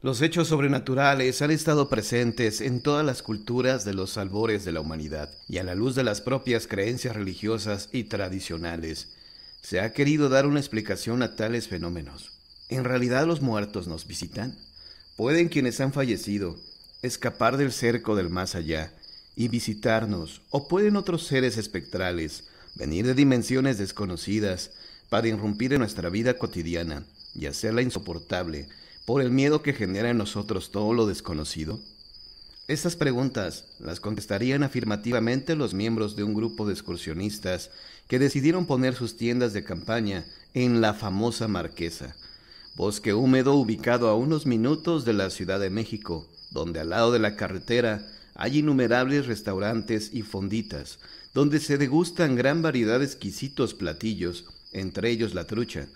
Los hechos sobrenaturales han estado presentes en todas las culturas de los albores de la humanidad, y a la luz de las propias creencias religiosas y tradicionales, se ha querido dar una explicación a tales fenómenos. ¿En realidad los muertos nos visitan? ¿Pueden quienes han fallecido escapar del cerco del más allá y visitarnos? ¿O pueden otros seres espectrales venir de dimensiones desconocidas para irrumpir en nuestra vida cotidiana y hacerla insoportable por el miedo que genera en nosotros todo lo desconocido? Estas preguntas las contestarían afirmativamente los miembros de un grupo de excursionistas que decidieron poner sus tiendas de campaña en la famosa Marquesa, bosque húmedo ubicado a unos minutos de la Ciudad de México, donde al lado de la carretera hay innumerables restaurantes y fonditas, donde se degustan gran variedad de exquisitos platillos, entre ellos la trucha,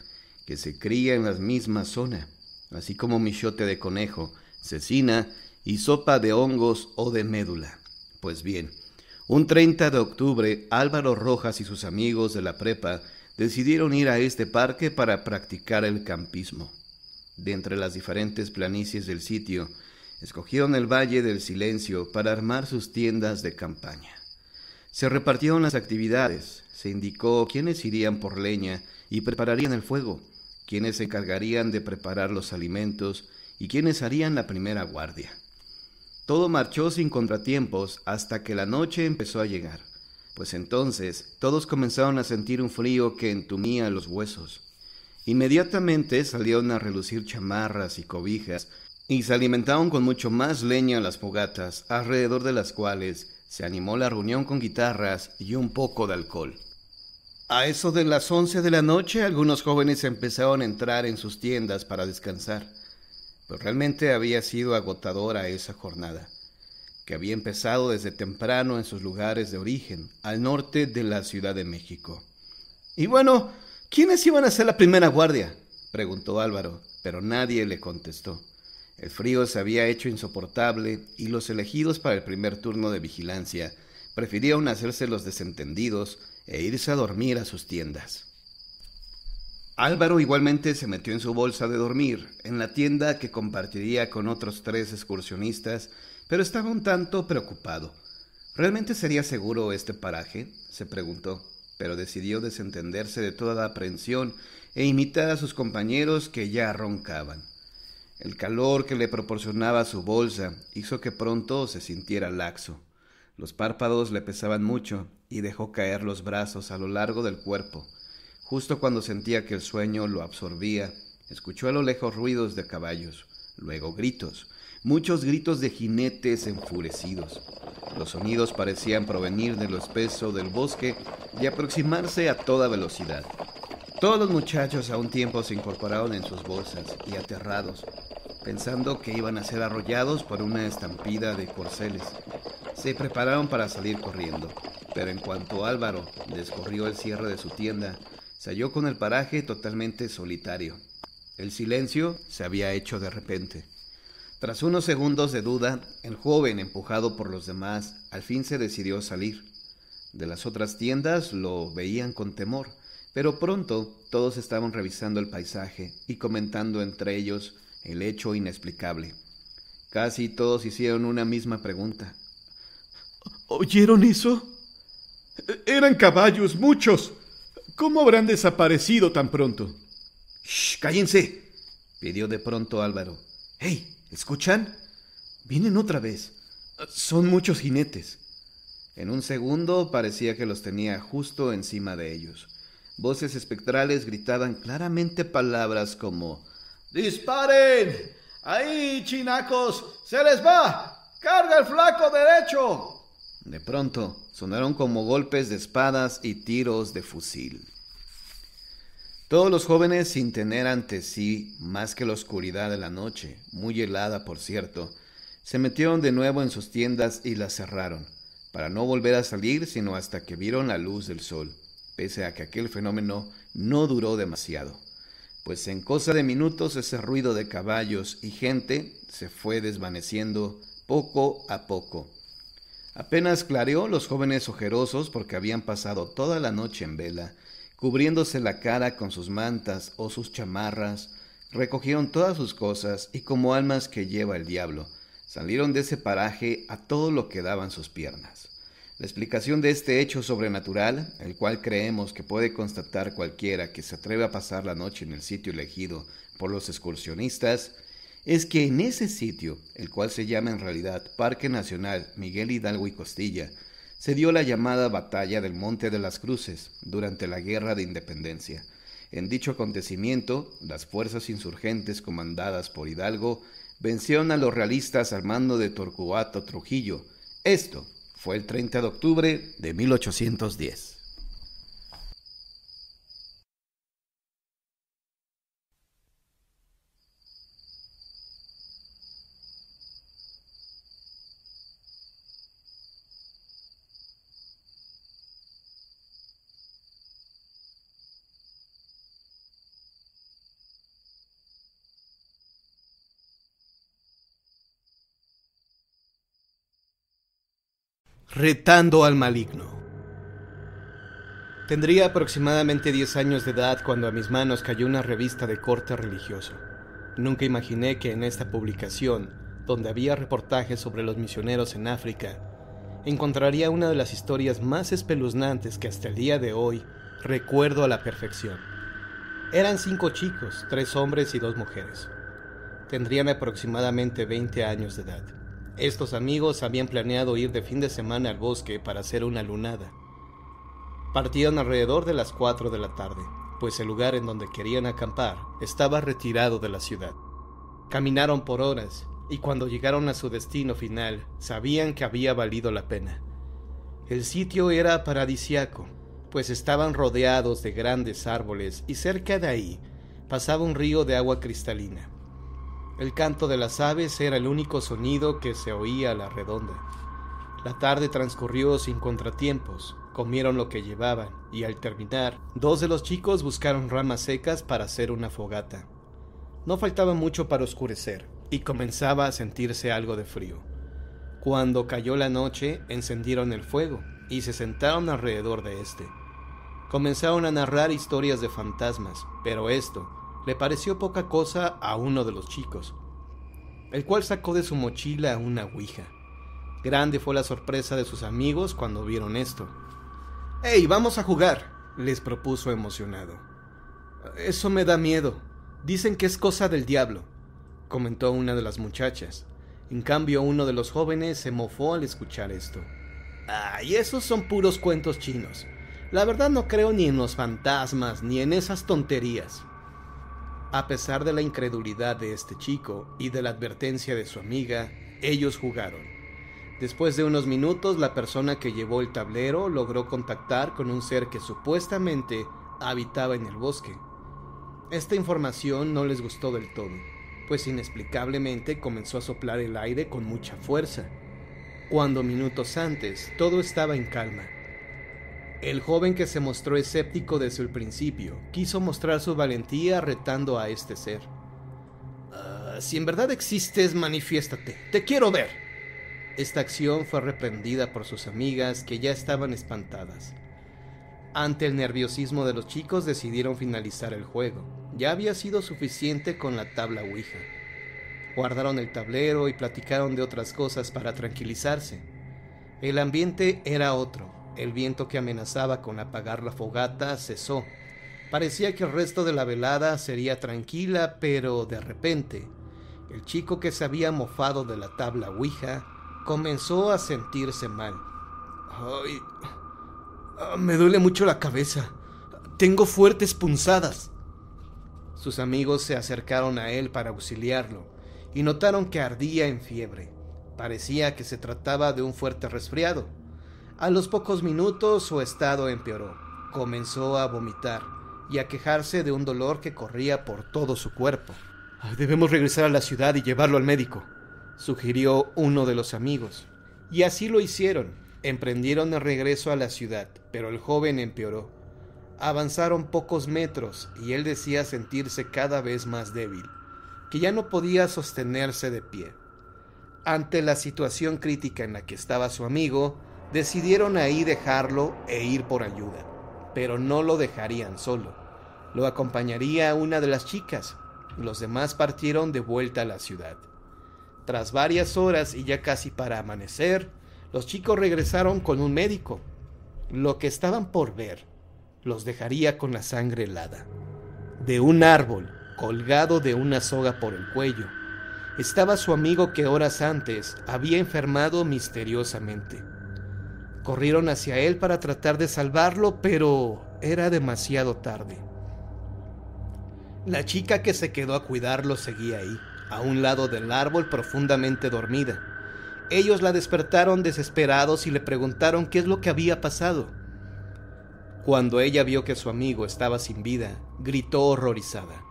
que se cría en la misma zona, así como michote de conejo, cecina y sopa de hongos o de médula. Pues bien, un 30 de octubre, Álvaro Rojas y sus amigos de la prepa decidieron ir a este parque para practicar el campismo. De entre las diferentes planicies del sitio, escogieron el Valle del Silencio para armar sus tiendas de campaña. Se repartieron las actividades, se indicó quiénes irían por leña y prepararían el fuego, quiénes se encargarían de preparar los alimentos y quiénes harían la primera guardia. Todo marchó sin contratiempos hasta que la noche empezó a llegar, pues entonces todos comenzaron a sentir un frío que entumía los huesos. Inmediatamente salieron a relucir chamarras y cobijas y se alimentaron con mucho más leña las fogatas, alrededor de las cuales se animó la reunión con guitarras y un poco de alcohol. A eso de las 11 de la noche, algunos jóvenes empezaron a entrar en sus tiendas para descansar, pero realmente había sido agotadora esa jornada, que había empezado desde temprano en sus lugares de origen, al norte de la Ciudad de México. Y bueno, ¿quiénes iban a hacer la primera guardia?, preguntó Álvaro, pero nadie le contestó. El frío se había hecho insoportable y los elegidos para el primer turno de vigilancia prefirieron hacerse los desentendidos e irse a dormir a sus tiendas. Álvaro igualmente se metió en su bolsa de dormir, en la tienda que compartiría con otros 3 excursionistas, pero estaba un tanto preocupado. ¿Realmente sería seguro este paraje?, se preguntó, pero decidió desentenderse de toda la aprensión e imitar a sus compañeros que ya roncaban. El calor que le proporcionaba su bolsa hizo que pronto se sintiera laxo. Los párpados le pesaban mucho y dejó caer los brazos a lo largo del cuerpo. Justo cuando sentía que el sueño lo absorbía, escuchó a lo lejos ruidos de caballos, luego gritos, muchos gritos de jinetes enfurecidos. Los sonidos parecían provenir de lo espeso del bosque y aproximarse a toda velocidad. Todos los muchachos a un tiempo se incorporaron en sus bolsas y aterrados, pensando que iban a ser arrollados por una estampida de corceles. Se prepararon para salir corriendo, pero en cuanto Álvaro descorrió el cierre de su tienda, se halló con el paraje totalmente solitario. El silencio se había hecho de repente. Tras unos segundos de duda, el joven, empujado por los demás, al fin se decidió salir. De las otras tiendas lo veían con temor, pero pronto todos estaban revisando el paisaje y comentando entre ellos el hecho inexplicable. Casi todos hicieron una misma pregunta. ¿Oyeron eso? Eran caballos, muchos. ¿Cómo habrán desaparecido tan pronto? ¡Shh! ¡Cállense!, pidió de pronto Álvaro. ¡Hey! ¿Escuchan? Vienen otra vez. Son muchos jinetes. En un segundo parecía que los tenía justo encima de ellos. Voces espectrales gritaban claramente palabras como: ¡Disparen! ¡Ahí, chinacos! ¡Se les va! ¡Carga el flaco derecho! De pronto sonaron como golpes de espadas y tiros de fusil. Todos los jóvenes, sin tener ante sí más que la oscuridad de la noche, muy helada por cierto, se metieron de nuevo en sus tiendas y las cerraron, para no volver a salir sino hasta que vieron la luz del sol, pese a que aquel fenómeno no duró demasiado, pues en cosa de minutos ese ruido de caballos y gente se fue desvaneciendo poco a poco. Apenas clareó, los jóvenes ojerosos, porque habían pasado toda la noche en vela, cubriéndose la cara con sus mantas o sus chamarras, Recogieron todas sus cosas y como almas que lleva el diablo, salieron de ese paraje a todo lo que daban sus piernas. La explicación de este hecho sobrenatural, el cual creemos que puede constatar cualquiera que se atreve a pasar la noche en el sitio elegido por los excursionistas, es que en ese sitio, el cual se llama en realidad Parque Nacional Miguel Hidalgo y Costilla, se dio la llamada Batalla del Monte de las Cruces durante la Guerra de Independencia. En dicho acontecimiento, las fuerzas insurgentes comandadas por Hidalgo vencieron a los realistas al mando de Torcuato Trujillo. Esto fue el 30 de octubre de 1810. Retando al maligno. Tendría aproximadamente 10 años de edad cuando a mis manos cayó una revista de corte religioso. Nunca imaginé que en esta publicación, donde había reportajes sobre los misioneros en África, encontraría una de las historias más espeluznantes que hasta el día de hoy recuerdo a la perfección. Eran 5 chicos, 3 hombres y 2 mujeres. Tendrían aproximadamente 20 años de edad. Estos amigos habían planeado ir de fin de semana al bosque para hacer una lunada. Partieron alrededor de las 4 de la tarde, pues el lugar en donde querían acampar estaba retirado de la ciudad. Caminaron por horas, y cuando llegaron a su destino final, sabían que había valido la pena. El sitio era paradisíaco, pues estaban rodeados de grandes árboles y cerca de ahí pasaba un río de agua cristalina. El canto de las aves era el único sonido que se oía a la redonda. La tarde transcurrió sin contratiempos, comieron lo que llevaban y al terminar, 2 de los chicos buscaron ramas secas para hacer una fogata. No faltaba mucho para oscurecer y comenzaba a sentirse algo de frío. Cuando cayó la noche, encendieron el fuego y se sentaron alrededor de este. Comenzaron a narrar historias de fantasmas, pero esto le pareció poca cosa a uno de los chicos, el cual sacó de su mochila una ouija. Grande fue la sorpresa de sus amigos cuando vieron esto. «¡Hey, vamos a jugar!», les propuso emocionado. «Eso me da miedo. Dicen que es cosa del diablo», comentó una de las muchachas. En cambio, uno de los jóvenes se mofó al escuchar esto. «¡Ay, esos son puros cuentos chinos! La verdad no creo ni en los fantasmas ni en esas tonterías». A pesar de la incredulidad de este chico y de la advertencia de su amiga, ellos jugaron. Después de unos minutos, la persona que llevó el tablero logró contactar con un ser que supuestamente habitaba en el bosque. Esta información no les gustó del todo, pues inexplicablemente comenzó a soplar el aire con mucha fuerza, cuando minutos antes todo estaba en calma. El joven, que se mostró escéptico desde el principio, quiso mostrar su valentía retando a este ser. «Si en verdad existes, manifiéstate. ¡Te quiero ver!». Esta acción fue reprendida por sus amigas, que ya estaban espantadas. Ante el nerviosismo de los chicos, decidieron finalizar el juego. Ya había sido suficiente con la tabla ouija. Guardaron el tablero y platicaron de otras cosas para tranquilizarse. El ambiente era otro. El viento que amenazaba con apagar la fogata cesó. Parecía que el resto de la velada sería tranquila, pero de repente, el chico que se había mofado de la tabla ouija comenzó a sentirse mal. «Ay, me duele mucho la cabeza. Tengo fuertes punzadas». Sus amigos se acercaron a él para auxiliarlo y notaron que ardía en fiebre. Parecía que se trataba de un fuerte resfriado. A los pocos minutos su estado empeoró. Comenzó a vomitar y a quejarse de un dolor que corría por todo su cuerpo. «Debemos regresar a la ciudad y llevarlo al médico», sugirió uno de los amigos. Y así lo hicieron. Emprendieron el regreso a la ciudad, pero el joven empeoró. Avanzaron pocos metros y él decía sentirse cada vez más débil, que ya no podía sostenerse de pie. Ante la situación crítica en la que estaba su amigo, decidieron ahí dejarlo e ir por ayuda, pero no lo dejarían solo. Lo acompañaría una de las chicas. Los demás partieron de vuelta a la ciudad. Tras varias horas y ya casi para amanecer, los chicos regresaron con un médico. Lo que estaban por ver los dejaría con la sangre helada. De un árbol, colgado de una soga por el cuello, estaba su amigo que horas antes había enfermado misteriosamente. Corrieron hacia él para tratar de salvarlo, pero era demasiado tarde. La chica que se quedó a cuidarlo seguía ahí, a un lado del árbol, profundamente dormida. Ellos la despertaron desesperados y le preguntaron qué es lo que había pasado. Cuando ella vio que su amigo estaba sin vida, gritó horrorizada.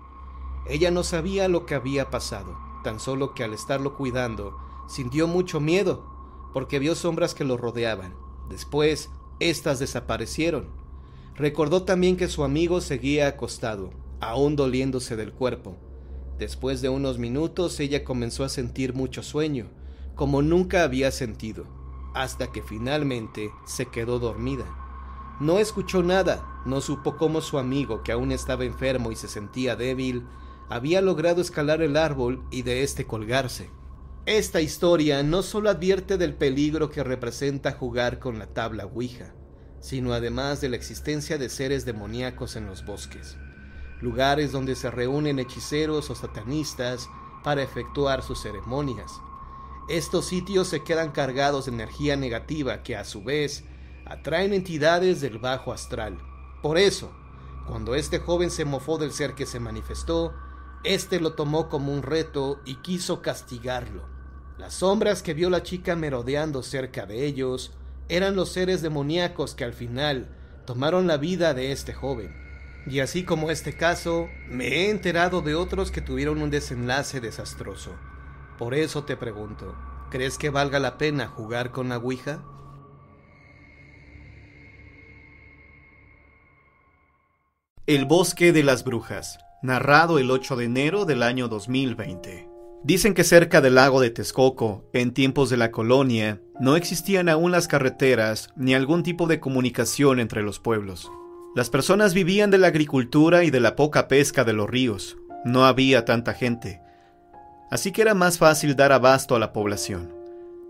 Ella no sabía lo que había pasado, tan solo que al estarlo cuidando, sintió mucho miedo, porque vio sombras que lo rodeaban. Después, éstas desaparecieron. Recordó también que su amigo seguía acostado, aún doliéndose del cuerpo. Después de unos minutos, ella comenzó a sentir mucho sueño, como nunca había sentido, hasta que finalmente se quedó dormida. No escuchó nada, no supo cómo su amigo, que aún estaba enfermo y se sentía débil, había logrado escalar el árbol y de este colgarse. Esta historia no solo advierte del peligro que representa jugar con la tabla Ouija, sino además de la existencia de seres demoníacos en los bosques, lugares donde se reúnen hechiceros o satanistas para efectuar sus ceremonias. Estos sitios se quedan cargados de energía negativa que a su vez atraen entidades del bajo astral. Por eso, cuando este joven se mofó del ser que se manifestó, este lo tomó como un reto y quiso castigarlo. Las sombras que vio la chica merodeando cerca de ellos eran los seres demoníacos que al final tomaron la vida de este joven. Y así como este caso, me he enterado de otros que tuvieron un desenlace desastroso. Por eso te pregunto, ¿crees que valga la pena jugar con la Ouija? El bosque de las brujas, narrado el 8 de enero del año 2020. Dicen que cerca del lago de Texcoco, en tiempos de la colonia, no existían aún las carreteras ni algún tipo de comunicación entre los pueblos. Las personas vivían de la agricultura y de la poca pesca de los ríos. No había tanta gente, así que era más fácil dar abasto a la población.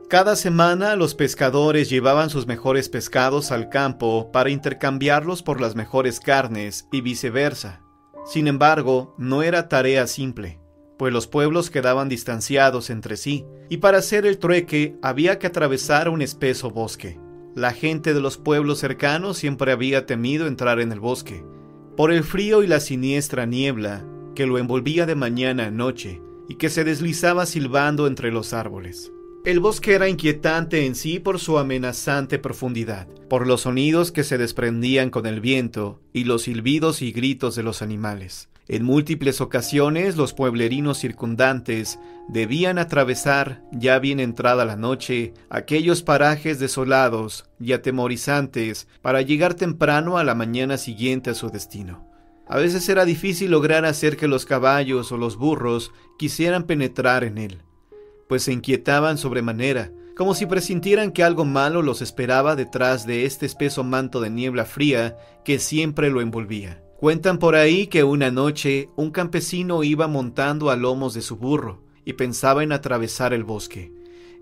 Cada semana los pescadores llevaban sus mejores pescados al campo para intercambiarlos por las mejores carnes y viceversa. Sin embargo, no era tarea simple, pues los pueblos quedaban distanciados entre sí, y para hacer el trueque había que atravesar un espeso bosque. La gente de los pueblos cercanos siempre había temido entrar en el bosque, por el frío y la siniestra niebla que lo envolvía de mañana a noche y que se deslizaba silbando entre los árboles. El bosque era inquietante en sí por su amenazante profundidad, por los sonidos que se desprendían con el viento y los silbidos y gritos de los animales. En múltiples ocasiones los pueblerinos circundantes debían atravesar, ya bien entrada la noche, aquellos parajes desolados y atemorizantes para llegar temprano a la mañana siguiente a su destino. A veces era difícil lograr hacer que los caballos o los burros quisieran penetrar en él, pues se inquietaban sobremanera, como si presintieran que algo malo los esperaba detrás de este espeso manto de niebla fría que siempre lo envolvía. Cuentan por ahí que una noche un campesino iba montando a lomos de su burro y pensaba en atravesar el bosque.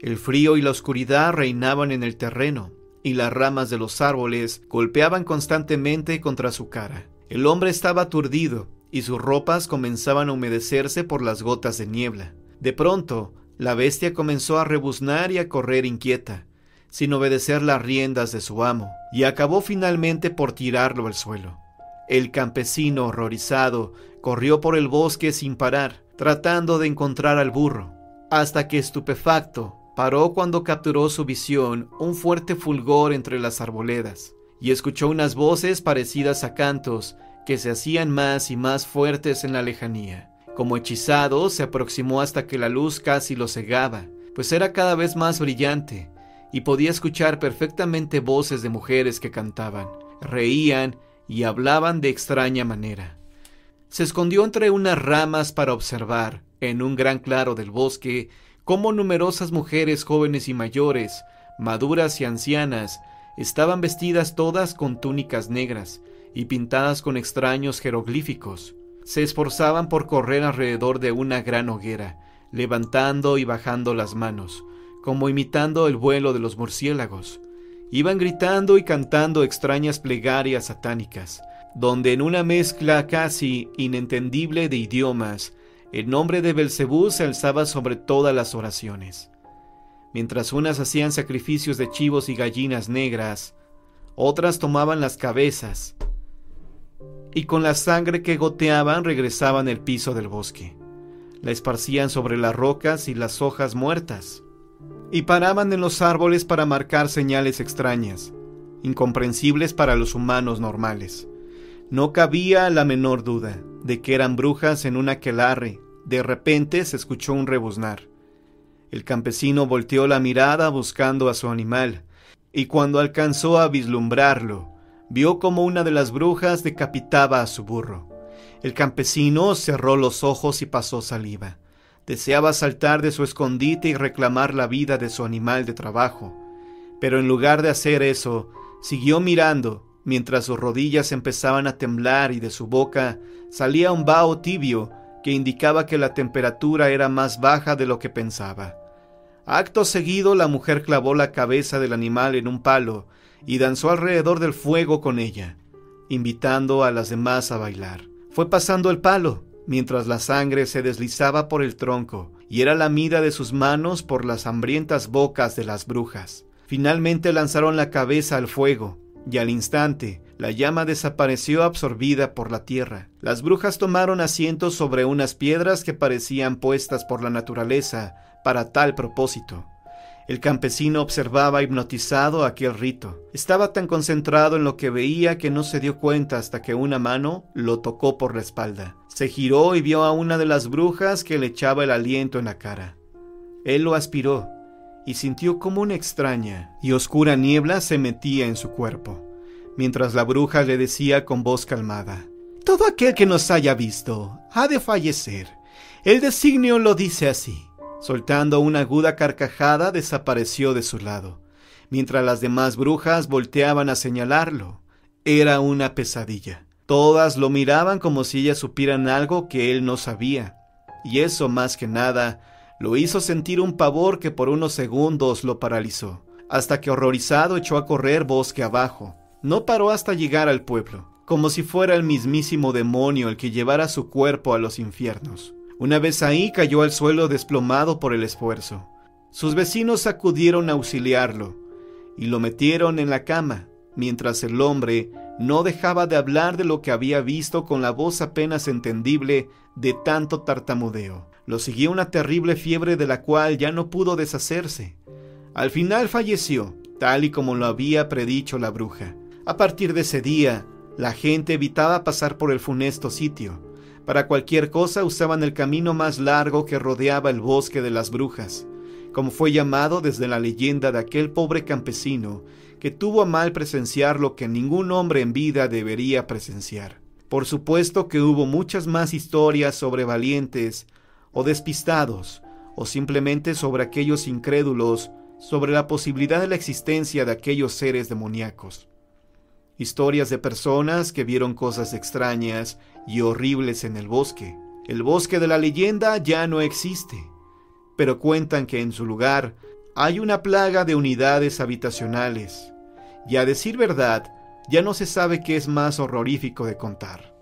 El frío y la oscuridad reinaban en el terreno y las ramas de los árboles golpeaban constantemente contra su cara. El hombre estaba aturdido y sus ropas comenzaban a humedecerse por las gotas de niebla. De pronto, la bestia comenzó a rebuznar y a correr inquieta, sin obedecer las riendas de su amo, y acabó finalmente por tirarlo al suelo. El campesino, horrorizado, corrió por el bosque sin parar, tratando de encontrar al burro, hasta que, estupefacto, paró cuando capturó su visión un fuerte fulgor entre las arboledas, y escuchó unas voces parecidas a cantos que se hacían más y más fuertes en la lejanía. Como hechizado, se aproximó hasta que la luz casi lo cegaba, pues era cada vez más brillante, y podía escuchar perfectamente voces de mujeres que cantaban, reían y hablaban de extraña manera. Se escondió entre unas ramas para observar, en un gran claro del bosque, cómo numerosas mujeres jóvenes y mayores, maduras y ancianas, estaban vestidas todas con túnicas negras y pintadas con extraños jeroglíficos. se esforzaban por correr alrededor de una gran hoguera, levantando y bajando las manos, como imitando el vuelo de los murciélagos. Iban gritando y cantando extrañas plegarias satánicas, donde en una mezcla casi inentendible de idiomas, el nombre de Belcebú se alzaba sobre todas las oraciones. Mientras unas hacían sacrificios de chivos y gallinas negras, otras tomaban las cabezas y con la sangre que goteaban regresaban al piso del bosque. La esparcían sobre las rocas y las hojas muertas, y paraban en los árboles para marcar señales extrañas, incomprensibles para los humanos normales. No cabía la menor duda de que eran brujas en un aquelarre. De repente se escuchó un rebuznar. El campesino volteó la mirada buscando a su animal, y cuando alcanzó a vislumbrarlo, vio como una de las brujas decapitaba a su burro. El campesino cerró los ojos y pasó saliva. Deseaba saltar de su escondite y reclamar la vida de su animal de trabajo, pero en lugar de hacer eso, siguió mirando, mientras sus rodillas empezaban a temblar y de su boca salía un vaho tibio que indicaba que la temperatura era más baja de lo que pensaba. Acto seguido, la mujer clavó la cabeza del animal en un palo y danzó alrededor del fuego con ella, invitando a las demás a bailar. Fue pasando el palo, mientras la sangre se deslizaba por el tronco y era lamida de sus manos por las hambrientas bocas de las brujas. Finalmente lanzaron la cabeza al fuego, y al instante la llama desapareció absorbida por la tierra. Las brujas tomaron asiento sobre unas piedras que parecían puestas por la naturaleza para tal propósito. El campesino observaba hipnotizado aquel rito. Estaba tan concentrado en lo que veía que no se dio cuenta hasta que una mano lo tocó por la espalda. Se giró y vio a una de las brujas que le echaba el aliento en la cara. Él lo aspiró y sintió como una extraña y oscura niebla se metía en su cuerpo, mientras la bruja le decía con voz calmada: «Todo aquel que nos haya visto ha de fallecer. El designio lo dice así». Soltando una aguda carcajada, desapareció de su lado, mientras las demás brujas volteaban a señalarlo. Era una pesadilla. Todas lo miraban como si ellas supieran algo que él no sabía, y eso más que nada lo hizo sentir un pavor que por unos segundos lo paralizó, hasta que horrorizado echó a correr bosque abajo. No paró hasta llegar al pueblo, como si fuera el mismísimo demonio el que llevara su cuerpo a los infiernos. Una vez ahí cayó al suelo desplomado por el esfuerzo. Sus vecinos acudieron a auxiliarlo y lo metieron en la cama, mientras el hombre no dejaba de hablar de lo que había visto con la voz apenas entendible de tanto tartamudeo. Lo siguió una terrible fiebre de la cual ya no pudo deshacerse. Al final falleció, tal y como lo había predicho la bruja. A partir de ese día, la gente evitaba pasar por el funesto sitio. Para cualquier cosa usaban el camino más largo que rodeaba el bosque de las brujas, como fue llamado desde la leyenda de aquel pobre campesino que tuvo a mal presenciar lo que ningún hombre en vida debería presenciar. Por supuesto que hubo muchas más historias sobre valientes o despistados, o simplemente sobre aquellos incrédulos, sobre la posibilidad de la existencia de aquellos seres demoníacos. Historias de personas que vieron cosas extrañas y horribles en el bosque. El bosque de la leyenda ya no existe, pero cuentan que en su lugar hay una plaga de unidades habitacionales, y a decir verdad, ya no se sabe qué es más horrorífico de contar.